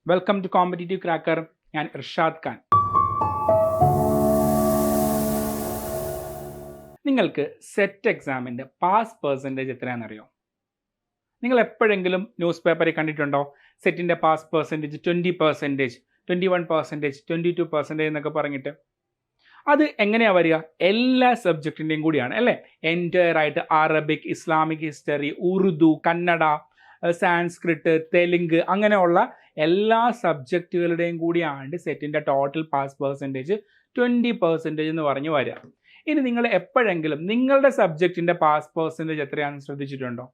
Welcome to competitive cracker. ഞാൻ ഇർഷാദ് ഖാൻ. നിങ്ങൾക്ക് set എക്സാമിൻ്റെ പാസ് പെർസെൻറ്റേജ് എത്രയാണെന്നറിയോ? നിങ്ങൾ എപ്പോഴെങ്കിലും ന്യൂസ് പേപ്പറിൽ കണ്ടിട്ടുണ്ടോ സെറ്റിൻ്റെ പാസ് പെർസെൻറ്റേജ് 20%, 21%, 22% എന്നൊക്കെ പറഞ്ഞിട്ട്? അത് എങ്ങനെയാണ് വരിക? എല്ലാ സബ്ജക്റ്റിൻ്റെയും കൂടിയാണ് അല്ലേ? എൻറ്റയർ ആയിട്ട് Arabic, Islamic history, Urdu, Kannada, Sanskrit, Telugu, അങ്ങനെയുള്ള എല്ലാ സബ്ജക്റ്റുകളുടെയും കൂടിയാണ് സെറ്റിൻ്റെ ടോട്ടൽ പാസ് പെർസെൻറ്റേജ് 20% എന്ന് പറഞ്ഞ് വരിക. ഇനി നിങ്ങൾ എപ്പോഴെങ്കിലും നിങ്ങളുടെ സബ്ജക്റ്റിൻ്റെ പാസ് പെർസെൻറ്റേജ് എത്രയാണെന്ന് ശ്രദ്ധിച്ചിട്ടുണ്ടോ?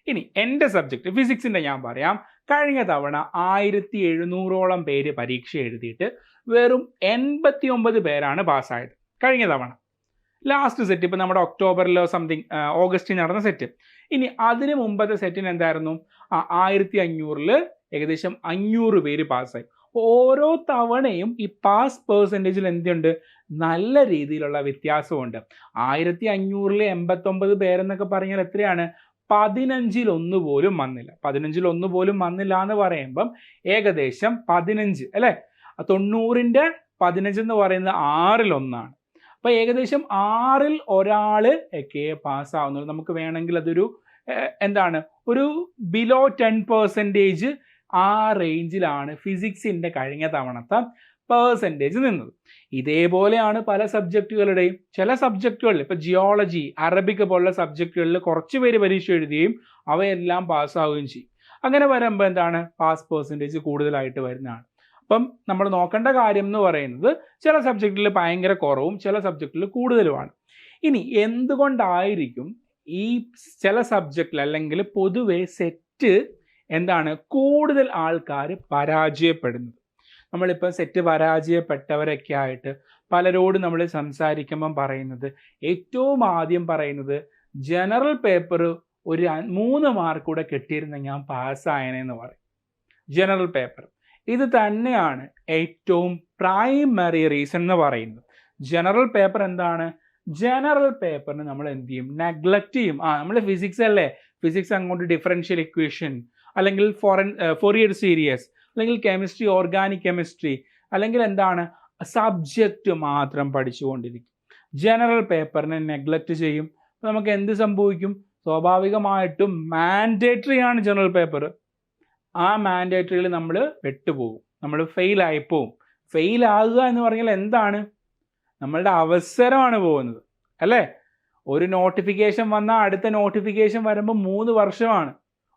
ഇനി എൻ്റെ സബ്ജക്റ്റ് ഫിസിക്സിൻ്റെ ഞാൻ പറയാം. കഴിഞ്ഞ തവണ 1700ഓളം പേര് പരീക്ഷ എഴുതിയിട്ട് വെറും 89 പേരാണ് പാസ്സായത് കഴിഞ്ഞ തവണ. ലാസ്റ്റ് സെറ്റ് ഇപ്പോൾ നമ്മുടെ ഒക്ടോബറിലോ സംതിങ് ഓഗസ്റ്റിൽ നടന്ന സെറ്റ്. ഇനി അതിന് മുമ്പത്തെ സെറ്റിന് എന്തായിരുന്നു? 1500-ൽ ഏകദേശം 500 പേര് പാസ്സായി. ഓരോ തവണയും ഈ പാസ് പെർസെൻറ്റേജിൽ എന്തുണ്ട്? നല്ല രീതിയിലുള്ള വ്യത്യാസമുണ്ട്. 1500-ൽ 89 പേരെന്നൊക്കെ പറഞ്ഞാൽ എത്രയാണ്? 15-ൽ 1 പോലും വന്നില്ല. 15-ൽ 1 പോലും വന്നില്ല എന്ന് പറയുമ്പം ഏകദേശം 15 അല്ലേ? 90-ന്റെ 15 എന്ന് പറയുന്നത് 6-ൽ 1ആണ്. അപ്പോൾ ഏകദേശം 6-ൽ ഒരാൾ ഒക്കെ പാസ്സാവുന്നത്. നമുക്ക് വേണമെങ്കിൽ അതൊരു ഒരു ബിലോ 10% ആ റേഞ്ചിലാണ് ഫിസിക്സിൻ്റെ കഴിഞ്ഞ തവണത്തെ പെർസെൻറ്റേജ് നിന്നത്. ഇതേപോലെയാണ് പല സബ്ജക്റ്റുകളുടെയും. ചില സബ്ജക്റ്റുകളിൽ ഇപ്പോൾ ജിയോളജി, അറബിക് പോലുള്ള സബ്ജക്റ്റുകളിൽ കുറച്ച് പേര് പരീക്ഷ എഴുതുകയും അവയെല്ലാം പാസ്സാവുകയും ചെയ്യും. അങ്ങനെ വരുമ്പോൾ പാസ് പെർസെൻറ്റേജ് കൂടുതലായിട്ട് വരുന്നതാണ്. അപ്പം നമ്മൾ നോക്കേണ്ട കാര്യം എന്ന് പറയുന്നത് ചില സബ്ജക്റ്റിൽ ഭയങ്കര കുറവും ചില സബ്ജക്റ്റിൽ കൂടുതലുമാണ്. ഇനി എന്തുകൊണ്ടായിരിക്കും ഈ ചില സബ്ജക്റ്റിൽ അല്ലെങ്കിൽ പൊതുവെ സെറ്റ് കൂടുതൽ ആൾക്കാർ പരാജയപ്പെടുന്നത്? നമ്മളിപ്പോൾ സെറ്റ് പരാജയപ്പെട്ടവരൊക്കെ ആയിട്ട് പലരോട് നമ്മൾ സംസാരിക്കുമ്പം പറയുന്നത്, ഏറ്റവും ആദ്യം പറയുന്നത്, ജനറൽ പേപ്പർ ഒരു 3 മാർക്ക് കൂടെ കിട്ടിയിരുന്ന ഞാൻ പാസ്സായനെന്ന് പറയും. ജനറൽ പേപ്പർ ഇത് തന്നെയാണ് ഏറ്റവും പ്രൈമറി റീസൺ എന്ന് പറയുന്നത്. ജനറൽ പേപ്പർ ജനറൽ പേപ്പറിന് നമ്മൾ എന്ത് ചെയ്യും? നെഗ്ലക്റ്റ് ചെയ്യും. നമ്മൾ ഫിസിക്സ് അല്ലേ, ഫിസിക്സ് അങ്ങോട്ട് ഡിഫറൻഷ്യൽ ഇക്വേഷൻ അല്ലെങ്കിൽ ഫോറിയർ സീരീസ് അല്ലെങ്കിൽ കെമിസ്ട്രി, ഓർഗാനിക് കെമിസ്ട്രി അല്ലെങ്കിൽ സബ്ജക്റ്റ് മാത്രം പഠിച്ചുകൊണ്ടിരിക്കും. ജനറൽ പേപ്പറിനെ നെഗ്ലക്റ്റ് ചെയ്യും. അപ്പോൾ നമുക്ക് എന്ത് സംഭവിക്കും? സ്വാഭാവികമായിട്ടും മാൻഡേറ്ററി ആണ് ജനറൽ പേപ്പർ. ആ മാൻഡേറ്ററിയിൽ നമ്മൾ പെട്ടുപോകും, നമ്മൾ ഫെയിലായി പോവും. ഫെയിലാകുക എന്ന് പറഞ്ഞാൽ നമ്മളുടെ അവസരമാണ് പോകുന്നത് അല്ലേ? ഒരു നോട്ടിഫിക്കേഷൻ വന്നാൽ അടുത്ത നോട്ടിഫിക്കേഷൻ വരുമ്പോൾ 3 വർഷമാണ്.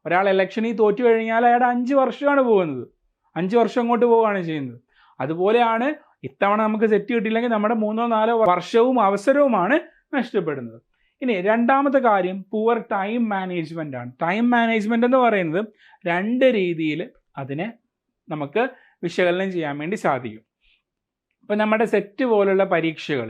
ഒരാൾ ഇലക്ഷനിൽ തോറ്റു കഴിഞ്ഞാൽ അയാളുടെ 5 വർഷമാണ് പോകുന്നത്. 5 വർഷം അങ്ങോട്ട് പോവുകയാണ് ചെയ്യുന്നത്. അതുപോലെയാണ് ഇത്തവണ നമുക്ക് സെറ്റ് കിട്ടിയില്ലെങ്കിൽ നമ്മുടെ 3-4 വർഷവും അവസരവുമാണ് നഷ്ടപ്പെടുന്നത്. ഇനി രണ്ടാമത്തെ കാര്യം പുവർ ടൈം മാനേജ്മെൻ്റ് ആണ്. ടൈം മാനേജ്മെൻ്റ് എന്ന് പറയുന്നത് 2 രീതിയിൽ അതിനെ നമുക്ക് വിശകലനം ചെയ്യാൻ വേണ്ടി സാധിക്കും. ഇപ്പം നമ്മുടെ സെറ്റ് പോലുള്ള പരീക്ഷകൾ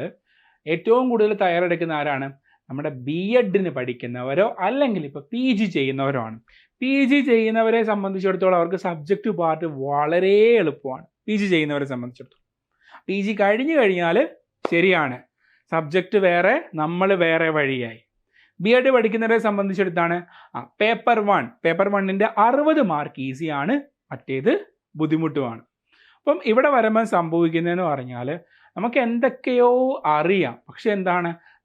ഏറ്റവും കൂടുതൽ തയ്യാറെടുക്കുന്ന ആരാണ്? നമ്മുടെ BEdന് പഠിക്കുന്നവരോ അല്ലെങ്കിൽ ഇപ്പോൾ PG ചെയ്യുന്നവരോ ആണ്. PG ചെയ്യുന്നവരെ സംബന്ധിച്ചിടത്തോളം അവർക്ക് സബ്ജക്റ്റ് പാർട്ട് വളരെ എളുപ്പമാണ്. PG ചെയ്യുന്നവരെ സംബന്ധിച്ചിടത്തോളം PG കഴിഞ്ഞു കഴിഞ്ഞാൽ ശരിയാണ്, സബ്ജക്റ്റ് വേറെ, നമ്മൾ വേറെ വഴിയായി. BEd പഠിക്കുന്നവരെ സംബന്ധിച്ചിടത്താണ് പേപ്പർ 1ൻ്റെ 60 മാർക്ക് ഈസിയാണ്, മറ്റേത് ബുദ്ധിമുട്ടുമാണ്. അപ്പം ഇവിടെ വരുമ്പോൾ സംഭവിക്കുന്നതെന്ന് പറഞ്ഞാൽ നമുക്ക് എന്തൊക്കെയോ അറിയാം, പക്ഷെ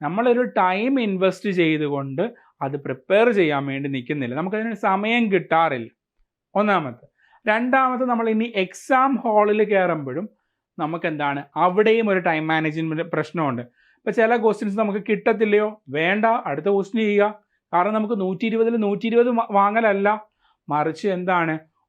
നമ്മളൊരു ടൈം ഇൻവെസ്റ്റ് ചെയ്തുകൊണ്ട് അത് പ്രിപ്പയർ ചെയ്യാൻ വേണ്ടി നിൽക്കുന്നില്ല. നമുക്കതിന് സമയം കിട്ടാറില്ല, ഒന്നാമത്തെ. രണ്ടാമത്തെ, നമ്മൾ ഇനി എക്സാം ഹാളിൽ കയറുമ്പോഴും നമുക്ക് അവിടെയും ഒരു ടൈം മാനേജ്മെൻറ്റ് പ്രശ്നമുണ്ട്. ഇപ്പോൾ ചില ക്വസ്റ്റ്യൻസ് നമുക്ക് കിട്ടത്തില്ലയോ, വേണ്ട, അടുത്ത ക്വസ്റ്റ്യൻ ചെയ്യുക. കാരണം നമുക്ക് 120-ൽ 120 വാങ്ങലല്ല, മറിച്ച്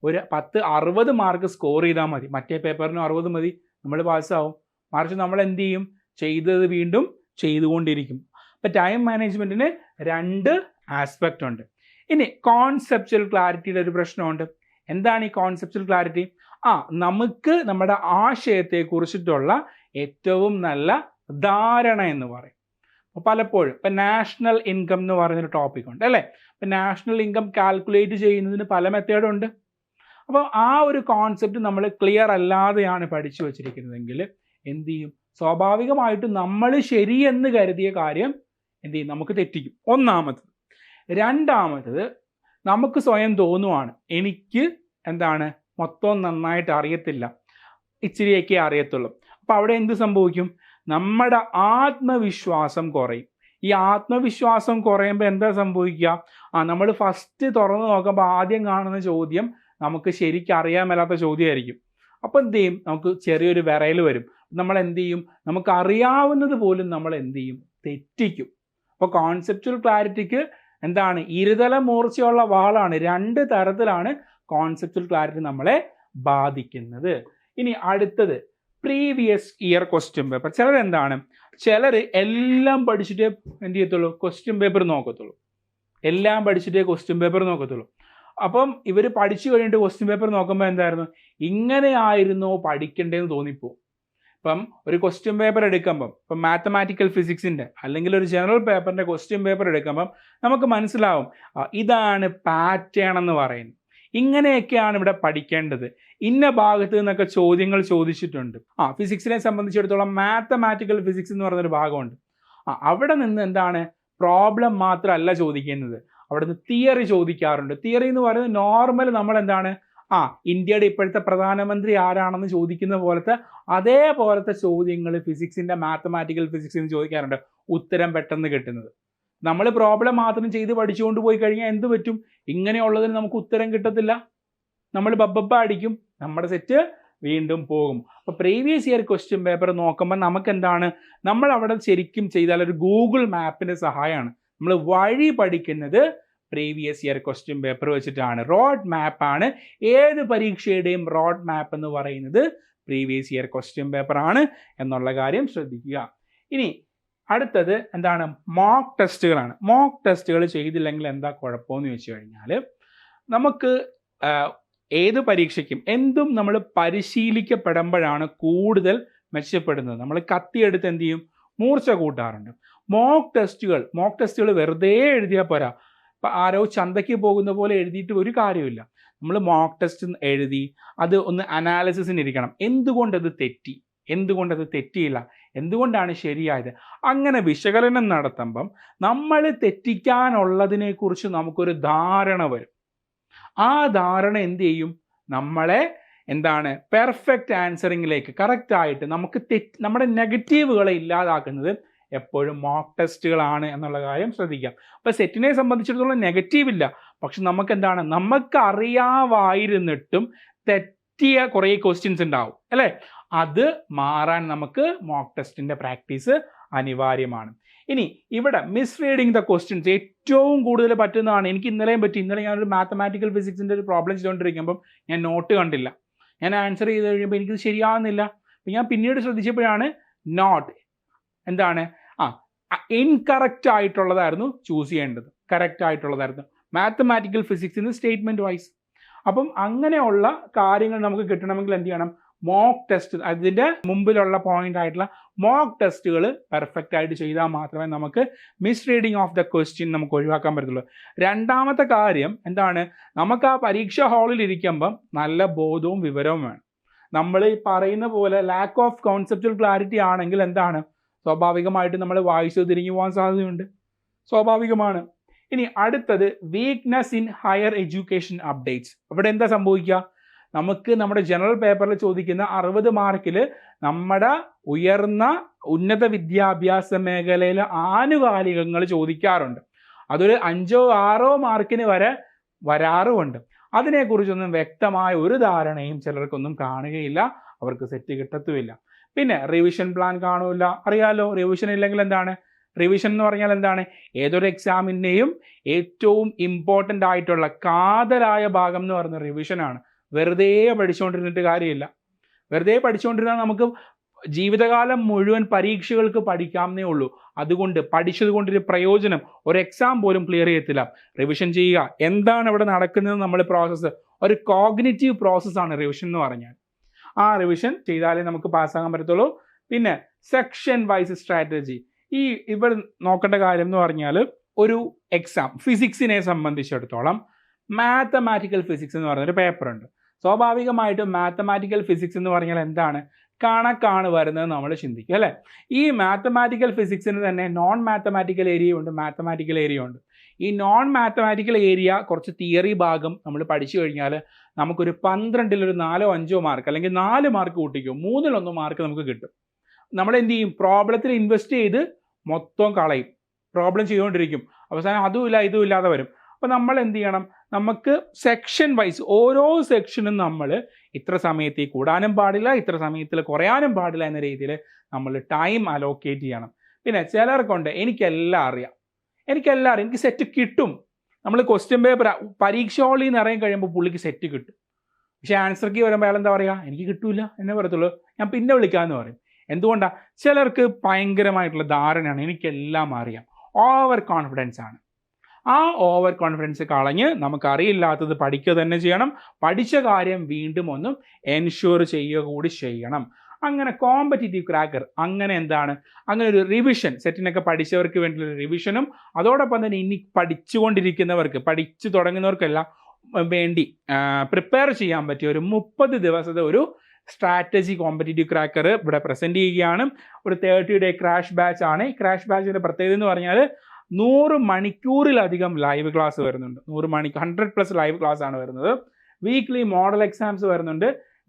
ഒരു 60 മാർക്ക് സ്കോർ ചെയ്താൽ മതി. മറ്റേ പേപ്പറിന് 60 മതി, നമ്മൾ പാസ്സാവും. മറിച്ച് നമ്മൾ എന്ത് ചെയ്യും? ചെയ്തത് വീണ്ടും ചെയ്തുകൊണ്ടിരിക്കും. അപ്പോൾ ടൈം മാനേജ്മെൻറ്റിന് 2 ആസ്പെക്റ്റ് ഉണ്ട്. ഇനി കോൺസെപ്ച്വൽ ക്ലാരിറ്റിയുടെ ഒരു പ്രശ്നമുണ്ട്. എന്താണ് ഈ കോൺസെപ്ച്വൽ ക്ലാരിറ്റി? നമുക്ക് നമ്മുടെ ആശയത്തെക്കുറിച്ചിട്ടുള്ള ഏറ്റവും നല്ല ധാരണ എന്ന് പറയും. അപ്പോൾ പലപ്പോഴും ഇപ്പം നാഷണൽ ഇൻകം എന്ന് പറയുന്നൊരു ടോപ്പിക് ഉണ്ട് അല്ലേ? ഇപ്പം നാഷണൽ ഇൻകം കാൽക്കുലേറ്റ് ചെയ്യുന്നതിന് പല മെത്തേഡുണ്ട്. അപ്പോൾ ആ ഒരു കോൺസെപ്റ്റ് നമ്മൾ ക്ലിയർ അല്ലാതെയാണ് പഠിച്ചു വച്ചിരിക്കുന്നതെങ്കിൽ എന്ത് ചെയ്യും? സ്വാഭാവികമായിട്ടും നമ്മൾ ശരിയെന്ന് കരുതിയ കാര്യം നമുക്ക് തെറ്റിക്കും, ഒന്നാമത്. രണ്ടാമത്തത്, നമുക്ക് സ്വയം തോന്നുവാണ് എനിക്ക് മൊത്തം നന്നായിട്ട് അറിയത്തില്ല, ഇച്ചിരിയൊക്കെ അറിയത്തുള്ളൂ. അപ്പോൾ അവിടെ എന്ത് സംഭവിക്കും? നമ്മുടെ ആത്മവിശ്വാസം കുറയും. ഈ ആത്മവിശ്വാസം കുറയുമ്പോൾ എന്താ സംഭവിക്കുക? നമ്മൾ ഫസ്റ്റ് തുറന്ന് നോക്കുമ്പോൾ ആദ്യം കാണുന്ന ചോദ്യം നമുക്ക് ശരിക്കും അറിയാൻ മേലാത്ത ചോദ്യമായിരിക്കും. അപ്പോൾ എന്ത് ചെയ്യും? നമുക്ക് ചെറിയൊരു വിറയൽ വരും. നമ്മൾ എന്ത് ചെയ്യും? നമുക്ക് അറിയാവുന്നത് പോലും നമ്മൾ എന്ത് ചെയ്യും? തെറ്റിക്കും. അപ്പോൾ കോൺസെപ്ച്വൽ ക്ലാരിറ്റിക്ക് എന്താണ്? ഇരുതല മൂർച്ചയുള്ള വാളാണ്. 2 തരത്തിലാണ് കോൺസെപ്ച്വൽ ക്ലാരിറ്റി നമ്മളെ ബാധിക്കുന്നത്. ഇനി അടുത്തത് പ്രീവിയസ് ഇയർ ക്വസ്റ്റ്യൻ പേപ്പർ. ചിലർ എല്ലാം പഠിച്ചിട്ടേ എന്ത് ചെയ്യത്തുള്ളൂ? ക്വസ്റ്റ്യൻ പേപ്പർ നോക്കത്തുള്ളൂ. എല്ലാം പഠിച്ചിട്ടേ ക്വസ്റ്റ്യൻ പേപ്പർ നോക്കത്തുള്ളൂ. അപ്പം ഇവർ പഠിച്ചു കഴിഞ്ഞിട്ട് ക്വസ്റ്റ്യൻ പേപ്പർ നോക്കുമ്പോൾ എന്തായിരുന്നു? ഇങ്ങനെയായിരുന്നോ പഠിക്കേണ്ടതെന്ന് തോന്നിപ്പോ. ഇപ്പം ഒരു ക്വസ്റ്റ്യൻ പേപ്പർ എടുക്കുമ്പം, ഇപ്പം മാത്തമാറ്റിക്കൽ ഫിസിക്സിൻ്റെ അല്ലെങ്കിൽ ഒരു ജനറൽ പേപ്പറിൻ്റെ ക്വസ്റ്റ്യൻ പേപ്പർ എടുക്കുമ്പം നമുക്ക് മനസ്സിലാവും ഇതാണ് പാറ്റേൺ എന്ന് പറയുന്നത്, ഇങ്ങനെയൊക്കെയാണ് ഇവിടെ പഠിക്കേണ്ടത്, ഇന്ന ഭാഗത്ത് നിന്നൊക്കെ ചോദ്യങ്ങൾ ചോദിച്ചിട്ടുണ്ട്. ഫിസിക്സിനെ സംബന്ധിച്ചിടത്തോളം മാത്തമാറ്റിക്കൽ ഫിസിക്സ് എന്ന് പറയുന്നൊരു ഭാഗമുണ്ട്. അവിടെ നിന്ന് എന്താണ്? പ്രോബ്ലം മാത്രമല്ല ചോദിക്കുന്നത്, അവിടെ നിന്ന് തിയറി ചോദിക്കാറുണ്ട്. തിയറി എന്ന് പറയുന്നത് നോർമൽ നമ്മൾ എന്താണ് ഇന്ത്യയുടെ ഇപ്പോഴത്തെ പ്രധാനമന്ത്രി ആരാണെന്ന് ചോദിക്കുന്ന പോലത്തെ അതേപോലത്തെ ചോദ്യങ്ങൾ ഫിസിക്സിൻ്റെ മാത്തമാറ്റിക്കൽ ഫിസിക്സിന് ചോദിക്കാറുണ്ട്. ഉത്തരം പെട്ടെന്ന് കിട്ടുന്നത്. നമ്മൾ പ്രോബ്ലം മാത്രം ചെയ്ത് പഠിച്ചുകൊണ്ട് പോയി കഴിഞ്ഞാൽ എന്ത് പറ്റും? ഇങ്ങനെയുള്ളതിന് നമുക്ക് ഉത്തരം കിട്ടത്തില്ല. നമ്മൾ ബബ്ബ അടിക്കും, നമ്മുടെ സെറ്റ് വീണ്ടും പോകും. അപ്പോൾ പ്രീവിയസ് ഇയർ ക്വസ്റ്റ്യൻ പേപ്പർ നോക്കുമ്പോൾ നമുക്ക് എന്താണ്? നമ്മൾ അവിടെ ശരിക്കും ചെയ്താൽ ഒരു ഗൂഗിൾ മാപ്പിൻ്റെ സഹായമാണ്. നമ്മൾ വഴി പഠിക്കുന്നത് പ്രീവിയസ് ഇയർ ക്വസ്റ്റ്യൻ പേപ്പർ വെച്ചിട്ടാണ്. റോഡ് മാപ്പാണ്. ഏത് പരീക്ഷയുടെയും റോഡ് മാപ്പ് എന്ന് പറയുന്നത് പ്രീവിയസ് ഇയർ ക്വസ്റ്റ്യൻ പേപ്പർ ആണ് എന്നുള്ള കാര്യം ശ്രദ്ധിക്കുക. ഇനി അടുത്തത് എന്താണ്? മോക്ക് ടെസ്റ്റുകളാണ്. മോക്ക് ടെസ്റ്റുകൾ ചെയ്തില്ലെങ്കിൽ എന്താ കുഴപ്പമെന്ന് ചോദിച്ചു കഴിഞ്ഞാൽ, നമുക്ക് ഏത് പരീക്ഷയ്ക്കും എന്തും നമ്മൾ പരിശീലിക്കപ്പെടുമ്പോഴാണ് കൂടുതൽ മെച്ചപ്പെടുന്നത്. നമ്മൾ കത്തിയെടുത്ത് എന്ത് ചെയ്യും? മൂർച്ച കൂട്ടാറുണ്ട്. മോക്ക് ടെസ്റ്റുകൾ വെറുതെ എഴുതിയാൽ പോരാ. ഇപ്പം ആരോ ചന്തയ്ക്ക് പോകുന്ന പോലെ എഴുതിയിട്ട് ഒരു കാര്യമില്ല. നമ്മൾ മോക്ക് ടെസ്റ്റ് എഴുതി അത് ഒന്ന് അനാലിസിസിന് ഇരിക്കണം. എന്തുകൊണ്ടത് തെറ്റി, എന്തുകൊണ്ടത് തെറ്റിയില്ല, എന്തുകൊണ്ടാണ് ശരിയായത്, അങ്ങനെ വിശകലനം നടത്തുമ്പം നമ്മൾ തെറ്റിക്കാനുള്ളതിനെക്കുറിച്ച് നമുക്കൊരു ധാരണ വരും. ആ ധാരണ എന്ത് ചെയ്യും? നമ്മളെ എന്താണ്? പെർഫെക്റ്റ് ആൻസറിങ്ങിലേക്ക് കറക്റ്റായിട്ട് നമുക്ക് നമ്മുടെ നെഗറ്റീവുകളെ ഇല്ലാതാക്കുന്നത് എപ്പോഴും മോക്ക് ടെസ്റ്റുകളാണ് എന്നുള്ള കാര്യം ശ്രദ്ധിക്കാം. അപ്പോൾ സെറ്റിനെ സംബന്ധിച്ചിടത്തോളം നെഗറ്റീവ് ഇല്ല, പക്ഷെ നമുക്ക് എന്താണ്? നമുക്ക് അറിയാമായിരുന്നിട്ടും തെറ്റിയ കുറേ ക്വസ്റ്റ്യൻസ് ഉണ്ടാവും അല്ലേ? അത് മാറാൻ നമുക്ക് മോക്ക് ടെസ്റ്റിൻ്റെ പ്രാക്ടീസ് അനിവാര്യമാണ്. ഇനി ഇവിടെ മിസ് റീഡിങ് ദ ക്വസ്റ്റ്യൻസ് ഏറ്റവും കൂടുതൽ പറ്റുന്നതാണ്. എനിക്ക് ഇന്നലെയും പറ്റി. ഇന്നലെ ഞാനൊരു മാത്തമാറ്റിക്കൽ ഫിസിക്സിൻ്റെ ഒരു പ്രോബ്ലം ചെയ്തുകൊണ്ടിരിക്കുമ്പം ഞാൻ നോട്ട് കണ്ടില്ല. ഞാൻ ആൻസർ ചെയ്ത് കഴിയുമ്പോൾ എനിക്കത് ശരിയാവുന്നില്ല. അപ്പം ഞാൻ പിന്നീട് ശ്രദ്ധിച്ചപ്പോഴാണ് നോട്ട് എന്താണ് ഇൻകറക്റ്റ് ആയിട്ടുള്ളതായിരുന്നു ചൂസ് ചെയ്യേണ്ടത്, കറക്റ്റ് ആയിട്ടുള്ളതായിരുന്നു മാത്തമാറ്റിക്കൽ ഫിസിക്സിന് സ്റ്റേറ്റ്മെൻറ്റ് വൈസ്. അപ്പം അങ്ങനെയുള്ള കാര്യങ്ങൾ നമുക്ക് കിട്ടണമെങ്കിൽ എന്ത് ചെയ്യണം? മോക്ക് ടെസ്റ്റ്, അതിൻ്റെ മുമ്പിലുള്ള പോയിന്റ് ആയിട്ടുള്ള മോക്ക് ടെസ്റ്റുകൾ പെർഫെക്റ്റ് ആയിട്ട് ചെയ്താൽ മാത്രമേ നമുക്ക് miss reading of the question നമുക്ക് ഒഴിവാക്കാൻ പറ്റത്തുള്ളൂ. രണ്ടാമത്തെ കാര്യം എന്താണ്? നമുക്ക് ആ പരീക്ഷാ ഹാളിൽ ഇരിക്കുമ്പം നല്ല ബോധവും വിവരവും വേണം. നമ്മൾ ഈ പറയുന്ന പോലെ ലാക്ക് ഓഫ് കോൺസെപ്ച്വൽ ക്ലാരിറ്റി ആണെങ്കിൽ എന്താണ്? സ്വാഭാവികമായിട്ട് നമ്മൾ വായിച്ചു തിരിഞ്ഞു പോകാൻ സാധ്യതയുണ്ട്. സ്വാഭാവികമാണ്. ഇനി അടുത്തത് weakness in higher education updates. ഇവിടെ എന്താ സംഭവിക്കുക? നമുക്ക് നമ്മുടെ ജനറൽ പേപ്പറിൽ ചോദിക്കുന്ന 60 മാർക്കിൽ നമ്മുടെ ഉന്നത വിദ്യാഭ്യാസ മേഖലയിലെ ആനുകാലികങ്ങൾ ചോദിക്കാറുണ്ട്. അതൊരു 5 or 6 മാർക്കിന് വരെ വരാറുമുണ്ട്. അതിനെക്കുറിച്ചൊന്നും വ്യക്തമായ ഒരു ധാരണയും ചിലർക്കൊന്നും കാണുകയില്ല, അവർക്ക് സെറ്റ് കിട്ടത്തുമില്ല. പിന്നെ റിവിഷൻ പ്ലാൻ കാണൂല. അറിയാലോ, റിവിഷൻ ഇല്ലെങ്കിൽ എന്താണ്? റിവിഷൻ എന്ന് പറഞ്ഞാൽ എന്താണ്? ഏതൊരു എക്സാമിൻ്റെയും ഏറ്റവും ഇമ്പോർട്ടൻ്റ് ആയിട്ടുള്ള കാതലായ ഭാഗം എന്ന് പറയുന്നത് റിവിഷനാണ്. വെറുതെ പഠിച്ചുകൊണ്ടിരുന്നിട്ട് കാര്യമില്ല. വെറുതെ പഠിച്ചുകൊണ്ടിരുന്നാൽ നമുക്ക് ജീവിതകാലം മുഴുവൻ പരീക്ഷകൾക്ക് പഠിക്കാമെന്നേ ഉള്ളൂ. അതുകൊണ്ട് പഠിച്ചത് കൊണ്ടൊരു പ്രയോജനം, ഒരു എക്സാം പോലും ക്ലിയർ ചെയ്യത്തില്ല. റിവിഷൻ ചെയ്യുക. എന്താണ് ഇവിടെ നടക്കുന്നത്? നമ്മൾ പ്രോസസ്സ് ഒരു കോഗ്നിറ്റീവ് പ്രോസസ്സാണ് റിവിഷൻ എന്ന് പറഞ്ഞാൽ. ആ റിവിഷൻ ചെയ്താലേ നമുക്ക് പാസ്സാകാൻ പറ്റത്തുള്ളൂ. പിന്നെ സെക്ഷൻ വൈസ് സ്ട്രാറ്റജി. ഇവിടെ നോക്കേണ്ട കാര്യം എന്ന് പറഞ്ഞാൽ, ഒരു എക്സാം ഫിസിക്സിനെ സംബന്ധിച്ചിടത്തോളം മാത്തമാറ്റിക്കൽ ഫിസിക്സ് എന്ന് പറയുന്നൊരു പേപ്പറുണ്ട്. സ്വാഭാവികമായിട്ടും മാത്തമാറ്റിക്കൽ ഫിസിക്സ് എന്ന് പറഞ്ഞാൽ എന്താണ്? കണക്കാണ് വരുന്നത് നമ്മൾ ചിന്തിക്കും അല്ലേ? ഈ മാത്തമാറ്റിക്കൽ ഫിസിക്സിന് തന്നെ നോൺ മാത്തമാറ്റിക്കൽ ഏരിയ ഉണ്ട്, മാത്തമാറ്റിക്കൽ ഏരിയ ഉണ്ട്. ഈ നോൺ മാത്തമാറ്റിക്കൽ ഏരിയ കുറച്ച് തിയറി ഭാഗം നമ്മൾ പഠിച്ചു കഴിഞ്ഞാൽ നമുക്കൊരു 12-ൽ ഒരു 4-5 മാർക്ക് അല്ലെങ്കിൽ 4 മാർക്ക് കൂട്ടിക്കും, 3-ൽ 1 മാർക്ക് നമുക്ക് കിട്ടും. നമ്മൾ എന്ത് ചെയ്യും? പ്രോബ്ലത്തിൽ ഇൻവെസ്റ്റ് ചെയ്ത് മൊത്തം കളയും, പ്രോബ്ലം ചെയ്തുകൊണ്ടിരിക്കും, അവസാനം അതുമില്ല ഇതുമില്ലാതെ വരും. അപ്പോൾ നമ്മൾ എന്ത് ചെയ്യണം? നമുക്ക് സെക്ഷൻ വൈസ് ഓരോ സെക്ഷനും നമ്മൾ ഇത്ര സമയത്തിൽ കൂടാനും പാടില്ല, ഇത്ര സമയത്തിൽ കുറയാനും പാടില്ല എന്ന രീതിയിൽ നമ്മൾ ടൈം അലോക്കേറ്റ് ചെയ്യണം. പിന്നെ ചിലർക്കുണ്ട് എനിക്കെല്ലാം അറിയാം, എനിക്ക് സെറ്റ് കിട്ടും. നമ്മൾ ക്വസ്റ്റ്യൻ പേപ്പർ പരീക്ഷ ഹോളിൽ നിന്ന് ഇറങ്ങി കഴിയുമ്പോൾ പുള്ളിക്ക് സെറ്റ് കിട്ടും. പക്ഷേ ആൻസർ കീ വരുമ്പോൾ അയാൾ എന്താ പറയുക? എനിക്ക് കിട്ടൂല എന്നേ പറയത്തുള്ളൂ, ഞാൻ പിന്നെ വിളിക്കാമെന്ന് പറയും. എന്തുകൊണ്ടാണ്? ചിലർക്ക് ഭയങ്കരമായിട്ടുള്ള ധാരണയാണ്, എനിക്കെല്ലാം അറിയാം, ഓവർ കോൺഫിഡൻസ് ആണ്. ആ ഓവർ കോൺഫിഡൻസ് കളഞ്ഞ് നമുക്കറിയില്ലാത്തത് പഠിക്കുക തന്നെ ചെയ്യണം. പഠിച്ച കാര്യം വീണ്ടും ഒന്നും എൻഷുർ ചെയ്യുക കൂടി ചെയ്യണം. അങ്ങനെ കോമ്പറ്റീറ്റീവ് ക്രാക്കർ അങ്ങനെ എന്താണ്? അങ്ങനെ ഒരു റിവിഷൻ, സെറ്റിനൊക്കെ പഠിച്ചവർക്ക് വേണ്ടിയുള്ള റിവിഷനും അതോടൊപ്പം തന്നെ ഇനി പഠിച്ചുകൊണ്ടിരിക്കുന്നവർക്ക്, പഠിച്ചു തുടങ്ങുന്നവർക്കെല്ലാം വേണ്ടി പ്രിപ്പയർ ചെയ്യാൻ പറ്റിയ ഒരു 30 ദിവസത്തെ ഒരു സ്ട്രാറ്റജി കോമ്പറ്റീറ്റീവ് ക്രാക്കർ ഇവിടെ പ്രസൻറ്റ് ചെയ്യുകയാണ്. ഒരു 30-day ക്രാഷ് ബാച്ച് ആണ്. ഈ ക്രാഷ് ബാച്ചിൻ്റെ പ്രത്യേകത എന്ന് പറഞ്ഞാൽ 100 മണിക്കൂറിലധികം ലൈവ് ക്ലാസ് വരുന്നുണ്ട്. 100+ ലൈവ് ക്ലാസ് ആണ് വരുന്നത്. വീക്ക്ലി മോഡൽ എക്സാംസ് വരുന്നുണ്ട്,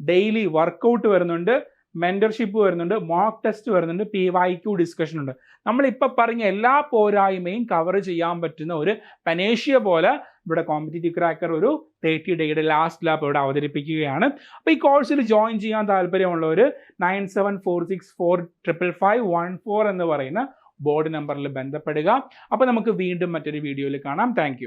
ഡെയിലി വർക്കൗട്ട് വരുന്നുണ്ട്, മെൻറ്റർഷിപ്പ് വരുന്നുണ്ട്, മോക്ക് ടെസ്റ്റ് വരുന്നുണ്ട്, PYQ ഡിസ്കഷൻ ഉണ്ട്. നമ്മളിപ്പോൾ പറഞ്ഞ എല്ലാ പോരായ്മയും കവർ ചെയ്യാൻ പറ്റുന്ന ഒരു പനേഷ്യ പോലെ ഇവിടെ കോമ്പറ്റീറ്റീവ് ക്രാക്കർ ഒരു 30 ഡേയുടെ ലാസ്റ്റ് ലാപ്പ് ഇവിടെ അവതരിപ്പിക്കുകയാണ്. അപ്പോൾ ഈ കോഴ്സിൽ ജോയിൻ ചെയ്യാൻ താല്പര്യമുള്ളവർ 9746455514 എന്ന് പറയുന്ന ബോർഡ് നമ്പറിൽ ബന്ധപ്പെടുക. അപ്പോൾ നമുക്ക് വീണ്ടും മറ്റൊരു വീഡിയോയിൽ കാണാം. താങ്ക്